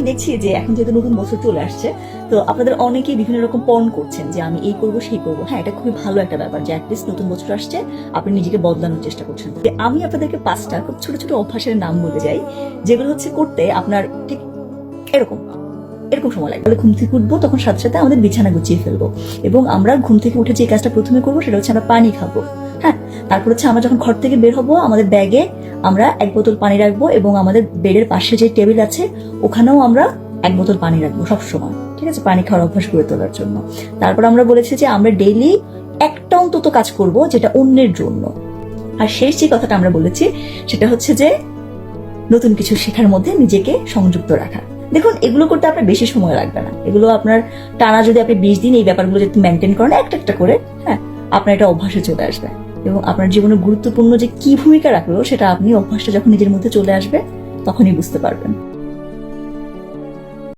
দেখছি যে এখন যেহেতু নতুন বছর চলে আসছে, তো আপনাদের অনেকেই বিভিন্ন রকম পণ করছেন যে আমি এই করব সেই করব। হ্যাঁ, এটা খুবই ভালো একটা ব্যাপার যে অ্যাটলিস্ট নতুন বছর আসছে, আপনি নিজেকে বদলানোর চেষ্টা করছেন। আমি আপনাদেরকে 5টা খুব ছোট ছোট অভ্যাসের নাম বলে যাই, যেগুলো হচ্ছে করতে আপনার ঠিক এরকম এরকম সময় লাগবে। ঘুম থেকে উঠবো, তখন সাথে সাথে আমাদের বিছানা গুছিয়ে ফেলবো, এবং আমরা ঘুম থেকে উঠে যে কাজটা প্রথমে করবো সেটা হচ্ছে আমরা পানি খাবো। হ্যাঁ, তারপর হচ্ছে আমরা যখন ঘর থেকে বের হবো, আমাদের ব্যাগে আমরা 1 বোতল পানি রাখবো, এবং আমাদের বেডের পাশে যে টেবিল আছে ওখানেও আমরা 1 বোতল পানি রাখবো সবসময়। ঠিক আছে, পানি খাওয়ার অভ্যাস গড়ে তোলার জন্য। তারপর আমরা বলেছি যে আমরা ডেইলি একটা অন্তত কাজ করব যেটা অন্যের জন্য। আর শেষ যে কথাটা আমরা বলেছি সেটা হচ্ছে যে নতুন কিছু শেখার মধ্যে নিজেকে সংযুক্ত রাখা। দেখুন, এগুলো করতে আপনার বেশি সময় লাগবে না। এগুলো আপনার টানা যদি আপনি 20 দিন এই ব্যাপারগুলো যদি মেনটেন করেন একটা একটা করে, হ্যাঁ, আপনার এটা অভ্যাসে চলে আসবে, এবং আপনার জীবনে গুরুত্বপূর্ণ যে কি ভূমিকা রাখলো সেটা আপনি অভ্যাসটা যখন নিজের মধ্যে চলে আসবে তখনই বুঝতে পারবেন।